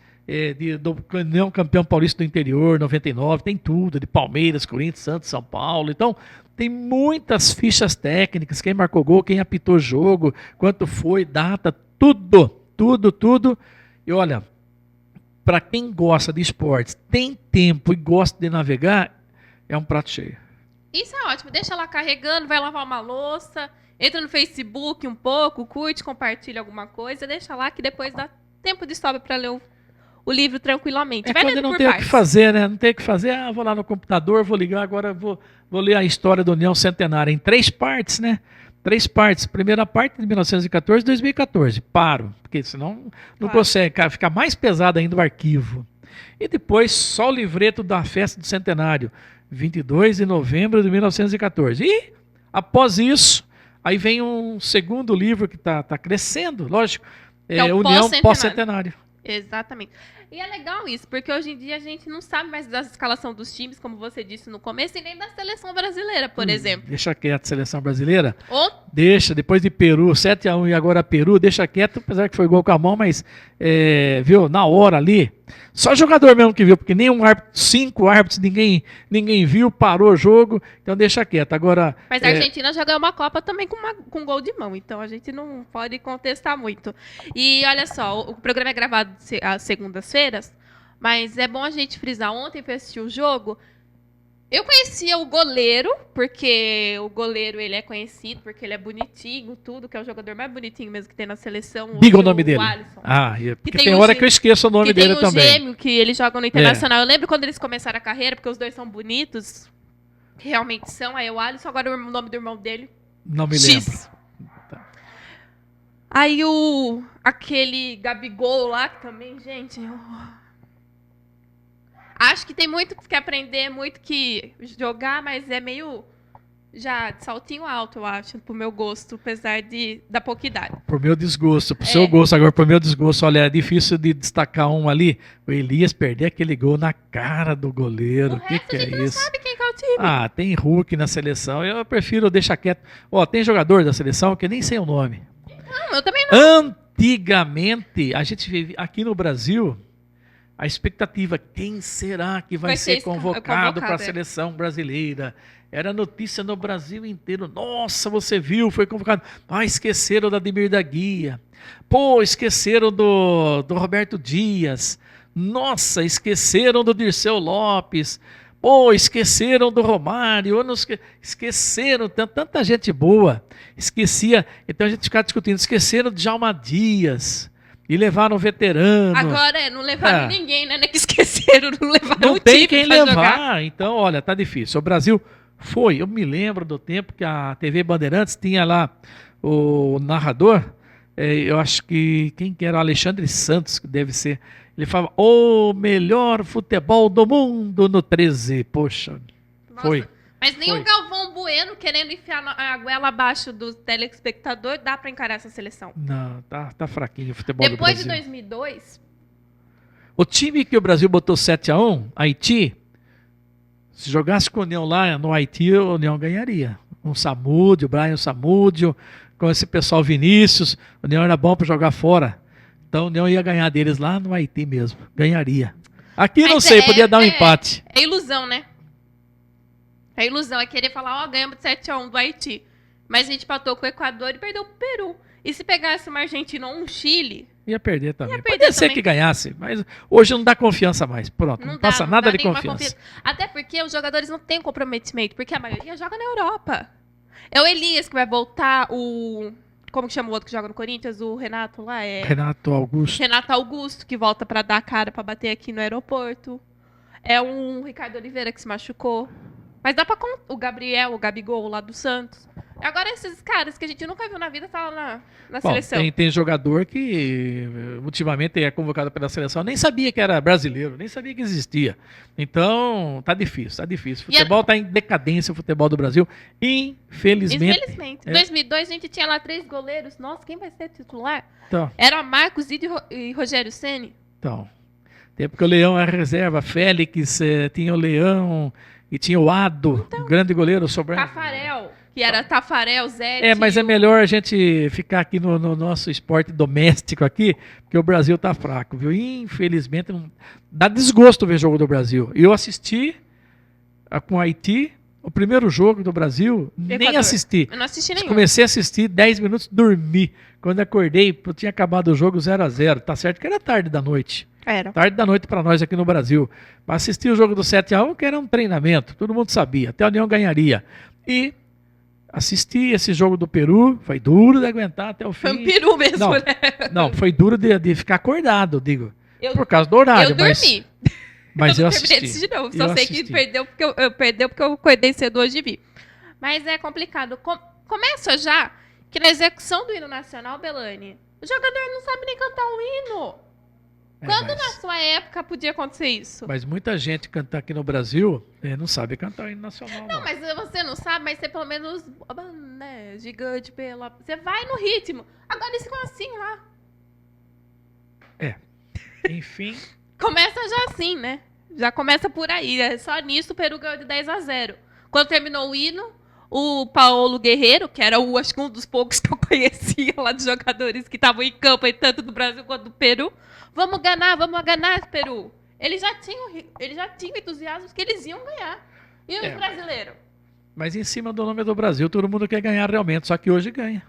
do União campeão paulista do interior, 99, tem tudo, de Palmeiras, Corinthians, Santos, São Paulo. Então tem muitas fichas técnicas, quem marcou gol, quem apitou jogo, quanto foi, data, tudo. E olha, para quem gosta de esportes, tem tempo e gosta de navegar, é um prato cheio. Isso é ótimo. Deixa lá carregando, vai lavar uma louça, entra no Facebook um pouco, curte, compartilha alguma coisa, deixa lá que depois dá tempo de sobra para ler o livro tranquilamente. Vai quando não tem o que fazer, né? Não tem o que fazer, vou lá no computador, vou ligar, agora vou ler a história da União Centenária em 3 partes, né? 3 partes. Primeira parte de 1914 e 2014. Paro, porque senão não consegue. Fica mais pesado ainda o arquivo. E depois só o livreto da festa do centenário, 22 de novembro de 1914. E após isso, aí vem um segundo livro que está crescendo, lógico, União Pós-Centenário. Exatamente. E é legal isso, porque hoje em dia a gente não sabe mais da escalação dos times, como você disse no começo, e nem da seleção brasileira, por exemplo. Deixa quieto a seleção brasileira. Oh. Deixa, depois de Peru, 7-1 e agora Peru, deixa quieto, apesar que foi gol com a mão, mas viu, na hora ali, só jogador mesmo que viu, porque nem 5 árbitros, ninguém viu, parou o jogo, então deixa quieto. Agora, mas a Argentina já ganhou uma Copa também com gol de mão, então a gente não pode contestar muito. E olha só, o programa é gravado às segundas-feiras, mas é bom a gente frisar, ontem eu assisti o jogo, eu conhecia o goleiro, porque o goleiro ele é conhecido, porque ele é bonitinho, tudo, que é o jogador mais bonitinho mesmo que tem na seleção. Diga o nome dele. Alisson. Porque tem hora que eu esqueço o nome dele também. Tem o gêmeo, que eles jogam no Internacional. Eu lembro quando eles começaram a carreira, porque os dois são bonitos, realmente são, aí o Alisson, agora o nome do irmão dele. Não me lembro. Tá. Aí aquele Gabigol lá, que também, gente... Acho que tem muito que aprender, muito que jogar, mas é meio já de saltinho alto, eu acho, pro meu gosto, apesar da pouca idade. Por meu desgosto, pro seu gosto, agora por meu desgosto, olha, é difícil de destacar um ali. O Elias perder aquele gol na cara do goleiro. O que é isso? Não sabe quem que é o time. Tem Hulk na seleção, eu prefiro deixar quieto. Tem jogador da seleção que eu nem sei o nome. Não, eu também não. Antigamente, a gente vive aqui no Brasil... A expectativa, quem será que vai ser convocado para a seleção brasileira? Era notícia no Brasil inteiro. Nossa, você viu, foi convocado. Esqueceram do Ademir da Guia. Esqueceram do Roberto Dias. Nossa, esqueceram do Dirceu Lopes. Esqueceram do Romário. Esqueceram, tanta gente boa. Esquecia, então a gente ficava discutindo. Esqueceram de Djalma Dias. E levaram um veterano. Agora não levaram ninguém, né? Que esqueceram, não levaram não o tem time quem levar. Jogar. Então, olha, tá difícil. O Brasil foi. Eu me lembro do tempo que a TV Bandeirantes tinha lá o narrador. Eu acho que quem que era? Alexandre Santos, que deve ser. Ele falava: o melhor futebol do mundo no 13. Poxa, nossa, foi. Mas nem o Galvão Bueno querendo enfiar a goela abaixo do telespectador dá para encarar essa seleção. Não, tá fraquinho o futebol do Brasil. Depois de 2002... O time que o Brasil botou 7-1, Haiti, se jogasse com a União lá no Haiti, a União ganharia. Com o Samúdio, o Brian Samúdio, com esse pessoal Vinícius, a União era bom para jogar fora. Então a União ia ganhar deles lá no Haiti mesmo, ganharia. Aqui mas não sei, podia dar um empate. É ilusão, né? A ilusão é querer falar, ganhamos de 7-1 do Haiti. Mas a gente empatou com o Equador e perdeu pro Peru. E se pegasse uma Argentina ou um Chile, ia perder também. Ia perder Podia ser também. que ganhasse, mas hoje não dá confiança mais. Pronto, não passa nada de nenhuma confiança. Até porque os jogadores não têm comprometimento, porque a maioria joga na Europa. É o Elias que vai voltar, como que chama o outro que joga no Corinthians? O Renato lá? Renato Augusto. Renato Augusto, que volta pra dar a cara pra bater aqui no aeroporto. É um Ricardo Oliveira que se machucou. Mas dá pra o Gabriel, o Gabigol lá do Santos. Agora esses caras que a gente nunca viu na vida tá lá na Bom, seleção. tem jogador que ultimamente é convocado pela seleção, nem sabia que era brasileiro, nem sabia que existia. Então, tá difícil, tá difícil. O futebol tá em decadência, o futebol do Brasil, infelizmente. Em 2002 a gente tinha lá 3 goleiros. Nossa, quem vai ser titular? Então, Era Marcos e Rogério Ceni. então, tempo que o Leão era reserva, Félix, tinha o Leão e tinha o Ado, um grande goleiro sobrando. Tafarel, que era Tafarel, Zé. Mas é melhor a gente ficar aqui no nosso esporte doméstico aqui, porque o Brasil tá fraco, viu? Infelizmente, dá desgosto ver jogo do Brasil. Eu assisti com o Haiti, o primeiro jogo do Brasil, nem Equador. assisti. Eu não assisti nenhum. Comecei a assistir, 10 minutos, dormi. Quando acordei, eu tinha acabado o jogo 0-0. Tá certo que era tarde da noite. Era. Tarde da noite para nós aqui no Brasil. Mas assisti o jogo do 7-1, que era um treinamento. Todo mundo sabia. Até a União ganharia. E assisti esse jogo do Peru. Foi duro de aguentar até o fim. Foi um peru mesmo, Não, né? Não, foi duro de ficar acordado, digo. Eu- Por causa do horário. Eu dormi. Mas eu não terminei de assisti. assistir, não. Eu Só sei assisti. que perdeu porque eu acordei cedo hoje e vi. Mas é complicado. Começa já que na execução do hino nacional, Belane, o jogador não sabe nem cantar o hino. Quando na sua época podia acontecer isso? Mas muita gente canta aqui no Brasil não sabe cantar o hino nacional. Não, mas você não sabe, mas você pelo menos, né, gigante pela... Você vai no ritmo. Agora eles ficam assim lá. Enfim, Começa já assim, né? Já começa por aí. É só nisso o Peru ganhou de 10-0. Quando terminou o hino, o Paulo Guerreiro, que era acho que um dos poucos que eu conhecia lá de jogadores que estavam em campo, tanto do Brasil quanto do Peru, vamos ganhar, Peru. Eles já tinham entusiasmo que eles iam ganhar. E os brasileiros? mas em cima do nome do Brasil, todo mundo quer ganhar realmente, só que hoje ganha.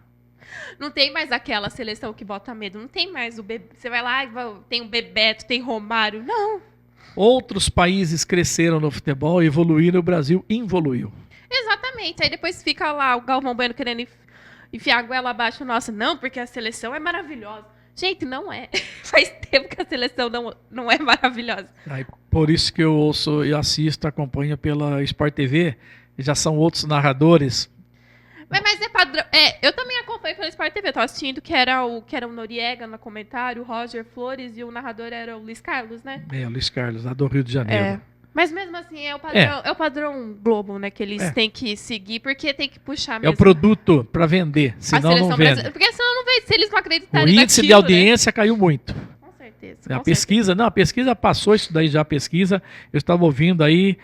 Não tem mais aquela seleção que bota medo. Não tem mais o Bebeto. Você vai lá e tem o Bebeto, tem Romário. Não. Outros países cresceram no futebol, evoluíram, o Brasil involuiu. Exatamente. Aí depois fica lá o Galvão Bueno querendo enfiar a goela abaixo. Nossa, não, porque a seleção é maravilhosa. Gente, não é. Faz tempo que a seleção não é maravilhosa. Aí, por isso que eu ouço e assisto, acompanho pela Sport TV, já são outros narradores. Mas é padrão. Eu também acompanho pela Sport TV. Eu tava assistindo que era o Noriega no comentário, o Roger Flores, e o narrador era o Luiz Carlos, né? O Luiz Carlos, lá do Rio de Janeiro. Mas mesmo assim, é o padrão Globo, né? Que eles têm que seguir, porque tem que puxar mesmo. É o produto para vender, senão não vende. Porque senão não vende, se eles não O acreditarem índice de naquilo, audiência caiu muito. Né? Com certeza. A pesquisa passou isso daí já, a pesquisa. Eu estava ouvindo aí,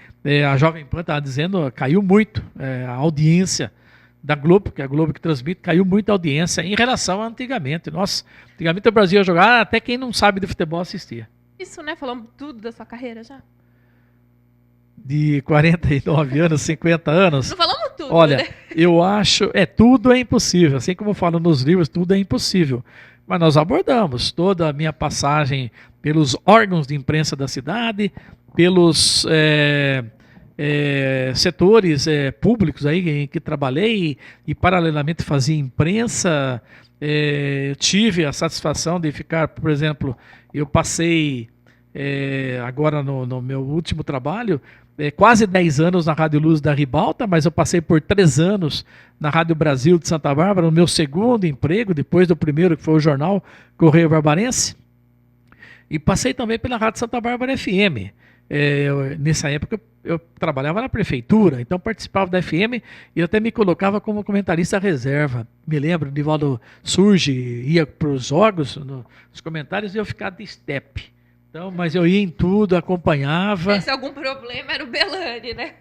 a Jovem Pan estava dizendo, caiu muito a audiência da Globo, que é a Globo que transmite, caiu muito a audiência em relação a antigamente. Nossa, antigamente o Brasil ia jogar, até quem não sabe de futebol assistia. Isso, né? Falamos tudo da sua carreira já. De 49 anos, 50 anos. Não falamos tudo, Olha, né? eu acho, tudo é impossível. Assim como eu falo nos livros, tudo é impossível. Mas nós abordamos toda a minha passagem pelos órgãos de imprensa da cidade, pelos setores públicos aí em que trabalhei e paralelamente fazia imprensa. Eu tive a satisfação de ficar, por exemplo, eu passei agora no meu último trabalho, quase 10 anos na Rádio Luz da Ribalta, mas eu passei por 3 anos na Rádio Brasil de Santa Bárbara, no meu segundo emprego, depois do primeiro, que foi o jornal Correio Barbarense, e passei também pela Rádio Santa Bárbara FM. Nessa época eu trabalhava na prefeitura, então participava da FM e até me colocava como comentarista reserva. Me lembro, o Nivaldo Surge ia para os jogos, nos comentários, e eu ficava de estepe. Então, mas eu ia em tudo, acompanhava. Se algum problema era o Belane, né?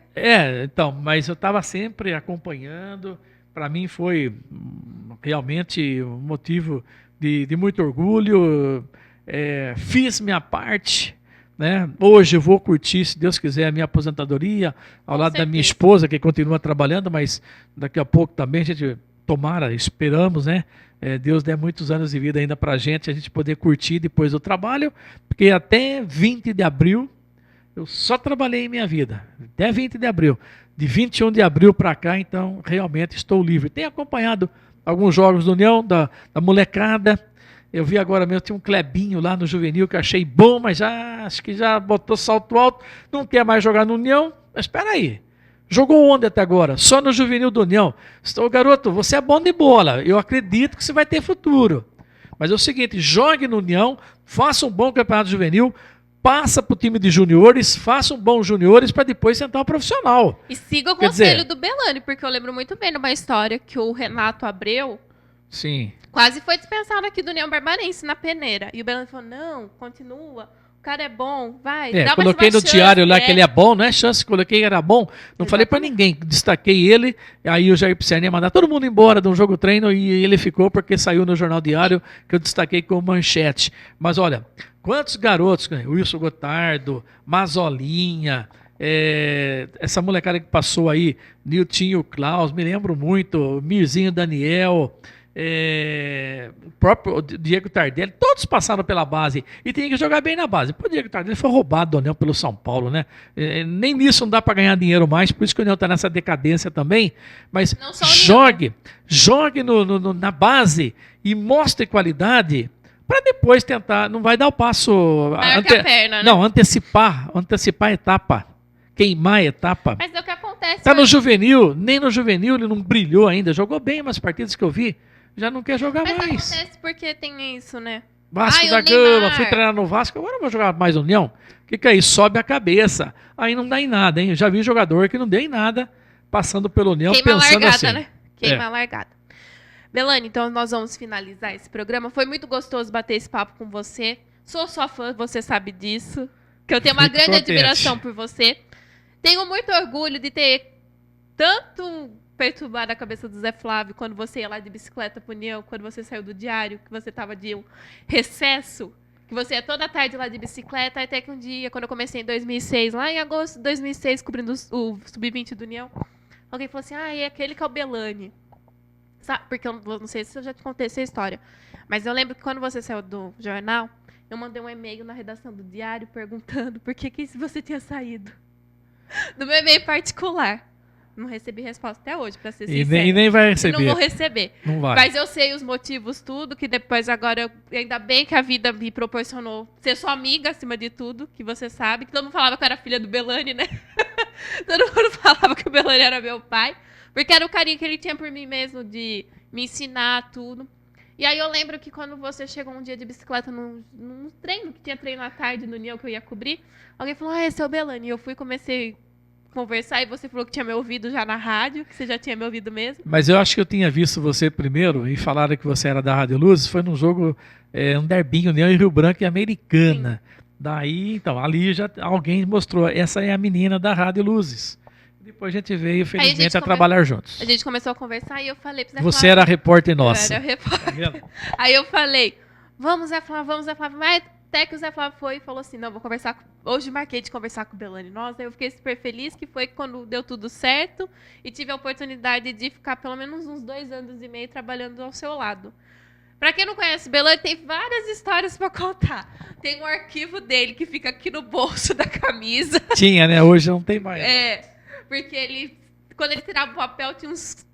Então, mas eu estava sempre acompanhando. Para mim foi realmente um motivo de muito orgulho. Fiz minha parte, né? Hoje eu vou curtir, se Deus quiser, a minha aposentadoria ao lado da minha esposa, que continua trabalhando, mas daqui a pouco também a gente tomara, esperamos, né? Deus dê muitos anos de vida ainda para a gente poder curtir depois do trabalho, porque até 20 de abril eu só trabalhei em minha vida, até 20 de abril. De 21 de abril para cá, então, realmente estou livre. Tenho acompanhado alguns jogos do União, da molecada. Eu vi agora mesmo, tinha um Clebinho lá no Juvenil que eu achei bom, mas acho que já botou salto alto, não quer mais jogar no União. Mas espera aí. Jogou onde até agora? Só no Juvenil do União. Garoto, você é bom de bola. Eu acredito que você vai ter futuro. Mas é o seguinte, jogue no União, faça um bom campeonato juvenil, passa para o time de juniores, faça um bom juniores para depois sentar o profissional. E siga o conselho do Belani, porque eu lembro muito bem de uma história que o Renato Abreu quase foi dispensado aqui do União Barbarense na peneira. E o Belani falou, não, continua. O cara é bom, vai. Dá coloquei no diário lá que ele é bom, não é chance, coloquei que era bom. Não Exatamente. Falei pra ninguém, destaquei ele. Aí o Jair Pisserni ia mandar todo mundo embora de um jogo treino e ele ficou porque saiu no Jornal Diário que eu destaquei como manchete. Mas olha, quantos garotos, Wilson Gotardo, Mazolinha, essa molecada que passou aí, Niltinho Klaus, me lembro muito, Mirzinho Daniel, o próprio Diego Tardelli, todos passaram pela base e tinha que jogar bem na base. O Diego Tardelli foi roubado do União pelo São Paulo, né? Nem nisso não dá para ganhar dinheiro mais, por isso que o União está nessa decadência também. Mas jogue na base e mostre qualidade para depois tentar. Não vai dar o passo. Maior que a perna, né? Não, antecipar a etapa. Queimar a etapa. Mas é o que acontece. Tá no juvenil, nem no juvenil ele não brilhou ainda. Jogou bem umas partidas que eu vi. Já não quer jogar mais. Mas acontece porque tem isso, né? Vasco da Gama, fui treinar no Vasco, agora eu vou jogar mais União. O que é isso? Sobe a cabeça. Aí não dá em nada, hein? Eu já vi jogador que não deu em nada, passando pelo União, Queima pensando largada, assim. Né? Queima a largada. Belani, então nós vamos finalizar esse programa. Foi muito gostoso bater esse papo com você. Sou sua fã, você sabe disso. Que eu tenho uma grande admiração por você. Tenho muito orgulho de ter tanto perturbado a cabeça do Zé Flávio quando você ia lá de bicicleta pro União, quando você saiu do diário, que você tava de um recesso, que você ia toda tarde lá de bicicleta, até que um dia, quando eu comecei em 2006, lá em agosto de 2006, cobrindo o Sub-20 do União, alguém falou assim, é aquele que é o Belani. Sabe? Porque eu não sei se eu já te contei essa história, mas eu lembro que quando você saiu do jornal, eu mandei um e-mail na redação do diário perguntando por que você tinha saído. Do meu e-mail particular. Não recebi resposta até hoje, pra ser sincera. E nem vai receber. Não vou receber. Não vai. Mas eu sei os motivos, tudo, que depois agora, ainda bem que a vida me proporcionou ser sua amiga, acima de tudo, que você sabe. Que todo mundo falava que eu era filha do Belani, né? Todo mundo falava que o Belani era meu pai. Porque era o carinho que ele tinha por mim mesmo, de me ensinar tudo. E aí eu lembro que quando você chegou um dia de bicicleta num treino, que tinha treino à tarde no União que eu ia cobrir, alguém falou, esse é o Belani. E eu fui, comecei conversar e você falou que tinha me ouvido já na rádio, que você já tinha me ouvido mesmo. Mas eu acho que eu tinha visto você primeiro e falaram que você era da Rádio Luzes, foi num jogo, um derbinho, União e Rio Branco e Americana. Sim. Daí, então, ali já alguém mostrou, essa é a menina da Rádio Luzes. Depois a gente veio, felizmente, a trabalhar juntos. A gente começou a conversar e eu falei pra Zé Flávio. Você era a repórter nossa. Eu era a repórter. Tá. Aí eu falei, vamos Zé Flávio, mas até que o Zé Flávio foi e falou assim, não, vou conversar hoje marquei de conversar com o Belani. Nossa, eu fiquei super feliz, que foi quando deu tudo certo e tive a oportunidade de ficar pelo menos uns 2 anos e meio trabalhando ao seu lado. Pra quem não conhece o Belani, tem várias histórias pra contar. Tem um arquivo dele que fica aqui no bolso da camisa. Tinha, né? Hoje não tem mais. Porque quando ele tirava o papel, tinha uns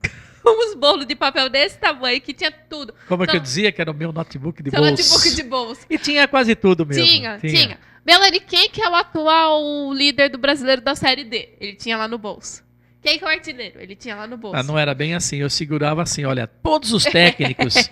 bolos de papel desse tamanho, que tinha tudo. Como é que eu dizia? Que era o meu notebook de bolso. Notebook de bolso. E tinha quase tudo mesmo. Tinha. Belani, quem que é o atual líder do brasileiro da Série D? Ele tinha lá no bolso. Quem que é o artilheiro? Ele tinha lá no bolso. Não era bem assim. Eu segurava assim, olha, todos os técnicos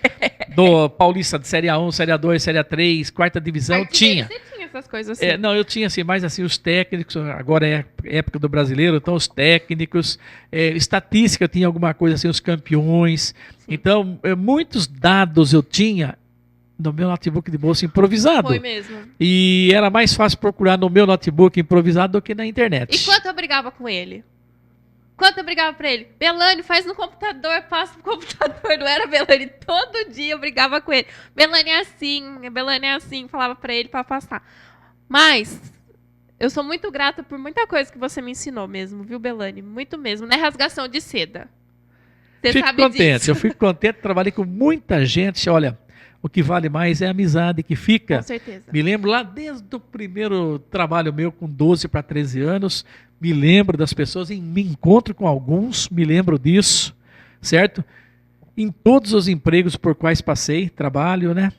do Paulista de Série A1, Série A2, Série A3, quarta divisão, tinha. Você tinha essas coisas assim? Não, eu tinha assim, mais assim, os técnicos, agora é época do brasileiro, então os técnicos, estatística eu tinha alguma coisa assim, os campeões. Sim. Então, muitos dados eu tinha no meu notebook de bolso improvisado. Foi mesmo. E era mais fácil procurar no meu notebook improvisado do que na internet. E quanto eu brigava com ele? Quanto eu brigava pra ele? Belani, faz no computador, passa pro computador. Não era Belani. Todo dia eu brigava com ele. Belani é assim. Falava pra ele pra passar. Mas eu sou muito grata por muita coisa que você me ensinou mesmo, viu, Belani? Muito mesmo. Não é rasgação de seda. Você Fico sabe contente, disso. eu fico contente, trabalhei com muita gente, olha, o que vale mais é a amizade que fica. Com certeza. Me lembro lá desde o primeiro trabalho meu, com 12 para 13 anos, me lembro das pessoas, me encontro com alguns, me lembro disso, certo? Em todos os empregos por quais passei, trabalho, né?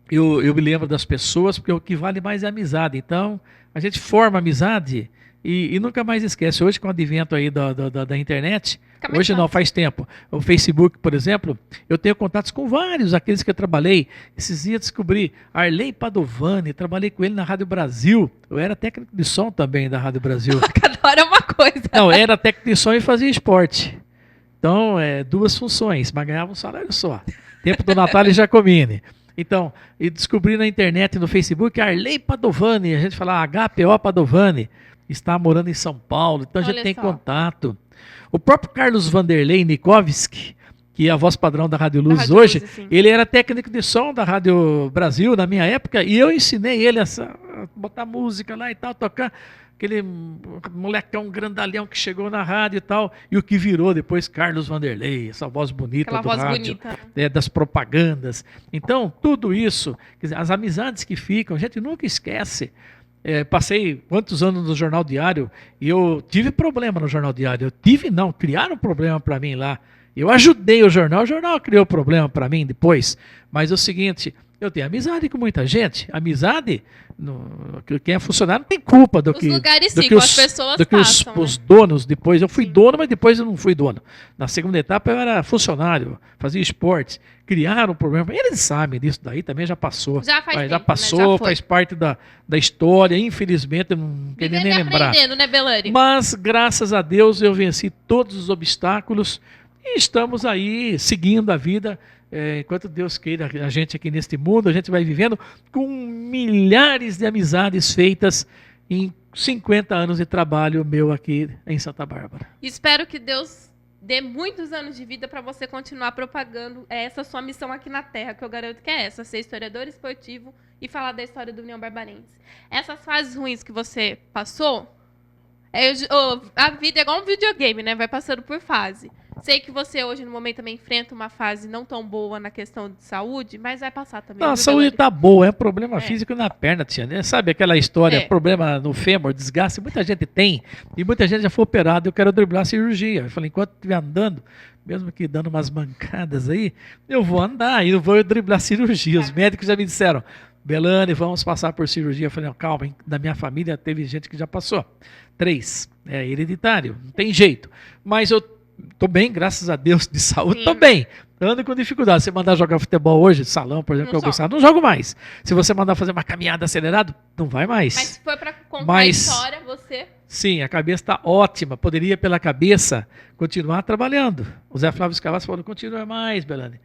Eu me lembro das pessoas, porque o que vale mais é a amizade. Então, a gente forma amizade e nunca mais esquece. Hoje, com o advento aí da internet, Fica mais hoje não, fácil. faz tempo. O Facebook, por exemplo, eu tenho contatos com vários, aqueles que eu trabalhei. Esses dias descobri Arley Padovani, trabalhei com ele na Rádio Brasil. Eu era técnico de som também da Rádio Brasil. Cada hora é uma coisa. Não, era técnico de som e fazia esporte. Então, duas funções, mas ganhava um salário só. Tempo do Natália Giacomini. Então, e descobri na internet, no Facebook, Arley Padovani, a gente fala HPO Padovani, está morando em São Paulo, então a gente Olha tem só. contato. O próprio Carlos Vanderlei Nikovski, que é a voz padrão da Rádio Luz Rádio hoje, Luz, sim. ele era técnico de som da Rádio Brasil na minha época, e eu ensinei ele a botar música lá e tal, tocar. Aquele molecão grandalhão que chegou na rádio e tal, e o que virou depois Carlos Vanderlei, essa voz bonita Aquela do voz rádio, bonita. das propagandas. Então, tudo isso, quer dizer, as amizades que ficam, a gente nunca esquece. Passei quantos anos no Jornal Diário e eu tive problema no Jornal Diário. Criaram um problema para mim lá. Eu ajudei o jornal criou problema para mim depois. Mas é o seguinte, eu tenho amizade com muita gente. Amizade, quem é funcionário não tem culpa do Os que, lugares do sim, que as pessoas do que passam, os né? donos depois. Eu fui Sim. dono, mas depois eu não fui dono. Na segunda etapa eu era funcionário, fazia esportes. Criaram um problema. Eles sabem disso daí, também já passou. Já faz tempo, já né? passou, Já foi. faz parte da história. Infelizmente, eu não queria Vivendo nem e lembrar. aprendendo, né, Belani? Mas, graças a Deus, eu venci todos os obstáculos e estamos aí seguindo a vida. Enquanto Deus queira a gente aqui neste mundo, a gente vai vivendo com milhares de amizades feitas em 50 anos de trabalho meu aqui em Santa Bárbara. Espero que Deus dê muitos anos de vida para você continuar propagando essa sua missão aqui na Terra, que eu garanto que é essa, ser historiador esportivo e falar da história do União Barbarense. Essas fases ruins que você passou, a vida é igual um videogame, né? Vai passando por fase. Sei que você hoje, no momento, também enfrenta uma fase não tão boa na questão de saúde, mas vai passar também. Não, a viu, saúde Belani? tá boa, é problema físico na perna, tia, né? Sabe aquela história, problema no fêmur, desgaste, muita gente tem, e muita gente já foi operada, eu quero driblar a cirurgia. Eu falei, enquanto estiver andando, mesmo que dando umas mancadas aí, eu vou andar e eu vou driblar a cirurgia. Os médicos já me disseram, Belani, vamos passar por cirurgia. Eu falei, não, calma, hein? Da minha família teve gente que já passou. 3, é hereditário, não tem jeito. Mas eu tô bem, graças a Deus, de saúde, Sim. tô bem. Ando com dificuldade. Se você mandar jogar futebol hoje, salão, por exemplo, Não que eu joga. gostava, não jogo mais. Se você mandar fazer uma caminhada acelerada, não vai mais. Mas se for para contar Mas- a história, você... Sim, a cabeça está ótima. Poderia, pela cabeça, continuar trabalhando. O Zé Flávio Scavazzi falou, continua mais, Belani.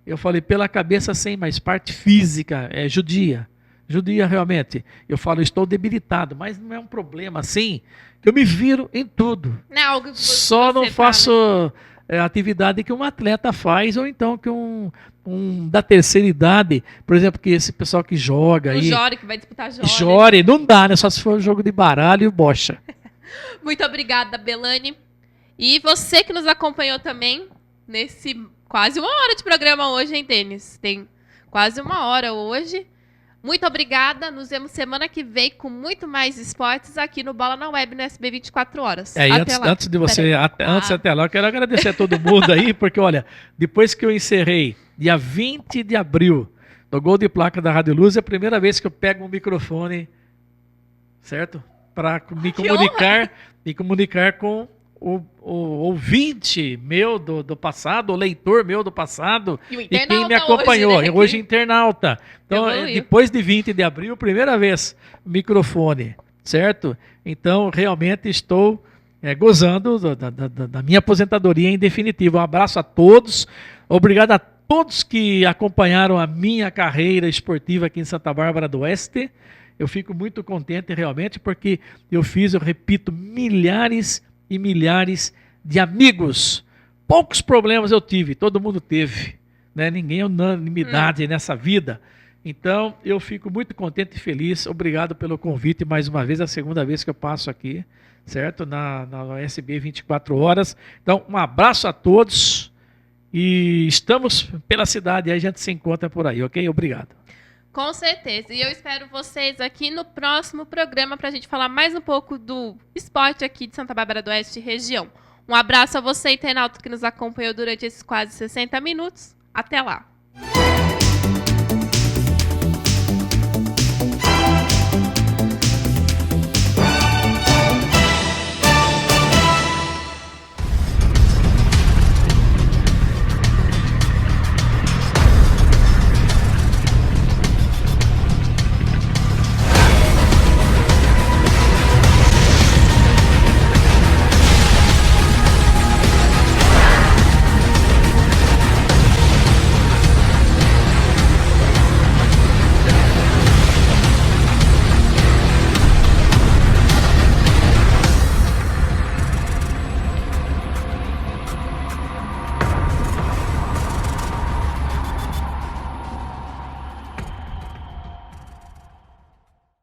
Eu falei, pela cabeça sim, mas parte física é judia. Judia, realmente. Eu falo, estou debilitado, mas não é um problema assim, que eu me viro em tudo. Não é algo que Só não tá, faço atividade que um atleta faz, ou então que um da terceira idade, por exemplo, que esse pessoal que joga né? O aí, Jore, que vai disputar Jore. Jore, não dá, né? Só se for um jogo de baralho e bocha. Muito obrigada, Belani. E você que nos acompanhou também nesse quase uma hora de programa hoje, hein, Denis? Tem quase uma hora hoje. Muito obrigada. Nos vemos semana que vem com muito mais esportes aqui no Bola na Web, no SB 24 horas. E Até lá. antes de você, Peraí. até lá, eu quero agradecer a todo mundo aí, porque olha, depois que eu encerrei, dia 20 de abril, no Gol de Placa da Rádio Luz, é a primeira vez que eu pego um microfone, certo? Para me comunicar com o ouvinte meu do passado, o leitor meu do passado, E o e quem internauta me acompanhou, hoje, né, hoje que internauta. Então, evoluiu. depois de 20 de abril, primeira vez, microfone, certo? Então, realmente estou gozando da minha aposentadoria em definitivo. Um abraço a todos, obrigado a todos que acompanharam a minha carreira esportiva aqui em Santa Bárbara do Oeste. Eu fico muito contente realmente porque eu repito, milhares e milhares de amigos. Poucos problemas eu tive, todo mundo teve, né? Ninguém é unanimidade nessa vida. Então, eu fico muito contente e feliz. Obrigado pelo convite mais uma vez, a segunda vez que eu passo aqui, certo? Na SB 24 horas. Então, um abraço a todos. E estamos pela cidade, aí a gente se encontra por aí, ok? Obrigado. Com certeza. E eu espero vocês aqui no próximo programa para a gente falar mais um pouco do esporte aqui de Santa Bárbara do Oeste região. Um abraço a você, internauta, que nos acompanhou durante esses quase 60 minutos. Até lá!